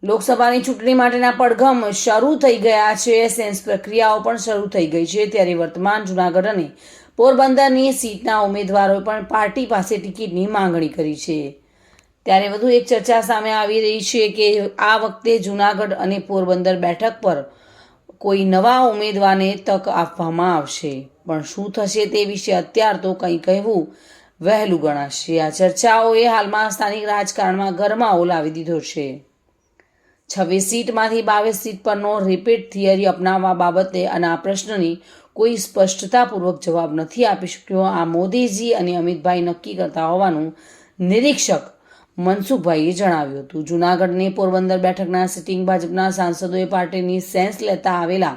લોકસભાની ચૂંટણી માટેના પડઘમ શરૂ થઈ ગયા છે। સેન્સ પ્રક્રિયાઓ પણ શરૂ થઈ ગઈ છે। ત્યારે વર્તમાન જૂનાગઢ અને પોરબંદરની સીટના ઉમેદવારોએ પણ પાર્ટી પાસે ટિકિટની માંગણી કરી છે। ત્યારે વધુ એક ચર્ચા સામે આવી રહી છે કે આ વખતે જૂનાગઢ અને પોરબંદર બેઠક પર કોઈ નવા ઉમેદવારને તક આપવામાં આવશે, પણ શું થશે તે વિશે અત્યાર તો કંઈ કહેવું વહેલું ગણાશે। આ ચર્ચાઓએ હાલમાં સ્થાનિક રાજકારણમાં ગરમાવો લાવી દીધો છે। 26 સીટમાંથી 22 સીટ પરનો રિપીટ થિયરી અપનાવવા બાબતે અને આ પ્રશ્નની કોઈ સ્પષ્ટતાપૂર્વક જવાબ નથી આપી શક્યો। આ મોદીજી અને અમિતભાઈ નક્કી કરતા હોવાનું નિરીક્ષક મનસુખભાઈએ જણાવ્યું હતું। જૂનાગઢ અને પોરબંદર બેઠકના સિટિંગ ભાજપના સાંસદોએ પાર્ટીની સેન્સ લેતા આવેલા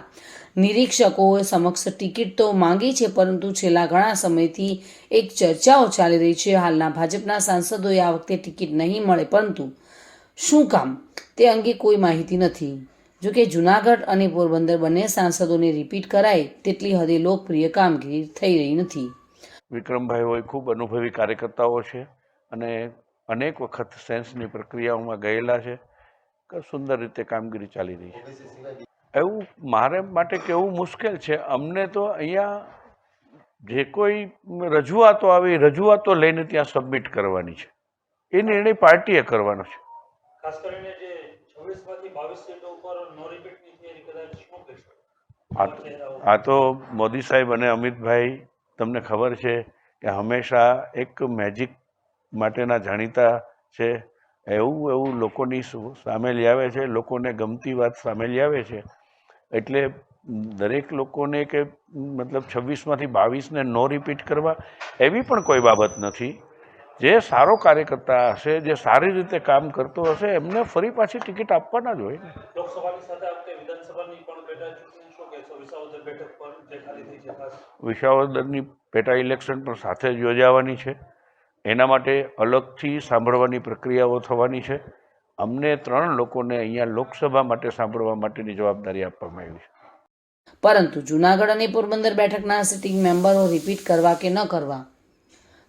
નિરીક્ષકો સમક્ષ ટિકિટ તો માંગી છે, પરંતુ છેલ્લા ઘણા સમયથી એક ચર્ચાઓ ચાલી રહી છે। હાલના ભાજપના સાંસદોએ આ વખતે ટિકિટ નહીં મળે, પરંતુ શું કામ તે અંગે કોઈ માહિતી નથી। જોકે જૂનાગઢ અને પોરબંદર બંને સાંસદોને રિપીટ કરાય તેટલી હદે લોકપ્રિય કામગીરી થઈ રહી નથી। વિક્રમભાઈ હોય ખૂબ અનુભવી કાર્યકર્તાઓ છે અને અનેક વખત સેન્સની પ્રક્રિયાઓમાં ગયેલા છે। સુંદર રીતે કામગીરી ચાલી રહી છે। એવું મારે માટે કહેવું મુશ્કેલ છે। અમને તો અહીંયા જે કોઈ રજૂઆતો આવી, રજૂઆતો લઈને ત્યાં સબમિટ કરવાની છે, એ નિર્ણય પાર્ટીએ કરવાનો છે। ખાસ કરીને જે 26 માંથી 22 સીટો ઉપર નો રિપીટની થિયરી કદાચ શું કહેશો? આ તો મોદી સાહેબ અને અમિતભાઈ, તમને ખબર છે કે હંમેશા એક મેજિક માટેના જાણીતા છે। એવું લોકોની સામે લાવે છે, લોકોને ગમતી વાત સામે લાવે છે। એટલે દરેક લોકોને કે મતલબ 26 માંથી 22ને નો રિપીટ કરવા એવી પણ કોઈ બાબત નથી। જે સારો કાર્યકર્તા હશે, જે સારી રીતે કામ કરતો હશે, એમને ફરી પાછી ટિકિટ આપવાના જ હોય ને। લોકસભાની સાથે આપણે વિધાનસભાની પણ પેટા ચૂંટણી શું કહેશો? વિસાવદર બેઠક પર જે ખાલી થઈ છે, ખાસ વિસાવદરની પેટા ઇલેક્શન પણ સાથે જ યોજાવાની છે। એના માટે અલગથી સાંભળવાની પ્રક્રિયાઓ થવાની છે। અમને 3 લોકોને અહીંયા લોકસભા માટે સાંભળવા માટેની જવાબદારી આપવામાં આવી છે। પરંતુ જૂનાગઢ અને પોરબંદર બેઠકના સિટિંગ મેમ્બરો રિપીટ કરવા કે ન કરવા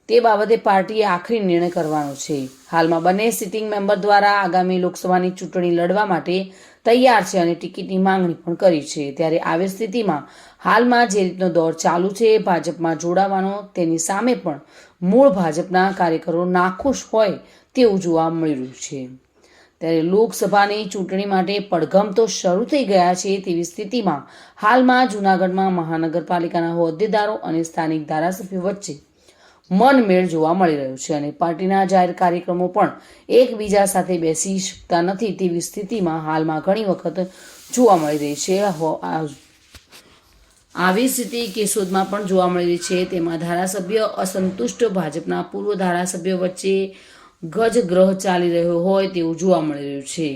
તે બાબતે પાર્ટીએ આખરી નિર્ણય કરવાનો છે। હાલમાં બંને સિટિંગ મેમ્બર દ્વારા આગામી લોકસભાની ચૂંટણી લડવા માટે તૈયાર છે અને ટિકિટની માંગણી પણ કરી છે। ત્યારે આવી સ્થિતિમાં હાલમાં જે રીતનો દોર ચાલુ છે ભાજપમાં જોડાવાનો, તેની સામે પણ મૂળ ભાજપના કાર્યકરો નાખુશ હોય તેવું જોવા મળી રહ્યું છે। ત્યારે લોકસભાની ચૂંટણી માટે પડઘમ તો શરૂ થઈ ગયા છે। તેવી સ્થિતિમાં હાલમાં જૂનાગઢમાં મહાનગરપાલિકાના હોદ્દેદારો અને સ્થાનિક ધારાસભ્યો વચ્ચે મનમેળ જોવા મળી રહ્યો છે અને પાર્ટીના જાહેર કાર્યક્રમો પણ એકબીજા સાથે બેસી શકતા નથી। તેવી સ્થિતિમાં હાલમાં ઘણી વખત જોવા મળી રહી છે। આવી સ્થિતિ કેશોદમાં પણ જોવા મળી રહી છે। તેમાં ધારાસભ્ય અસંતુષ્ટ ભાજપના પૂર્વ ધારાસભ્યો વચ્ચે ગજગ્રહ ચાલી રહ્યો હોય તેવું જોવા મળી રહ્યું છે।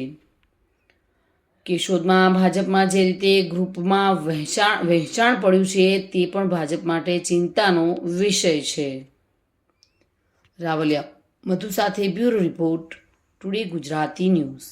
કેશોદમાં ભાજપમાં જે રીતે ગ્રુપમાં વહેંચાણ પડ્યું છે તે પણ ભાજપ માટે ચિંતાનો વિષય છે। રાવલિયા મધુ સાથે bureau report, today Gujarati news.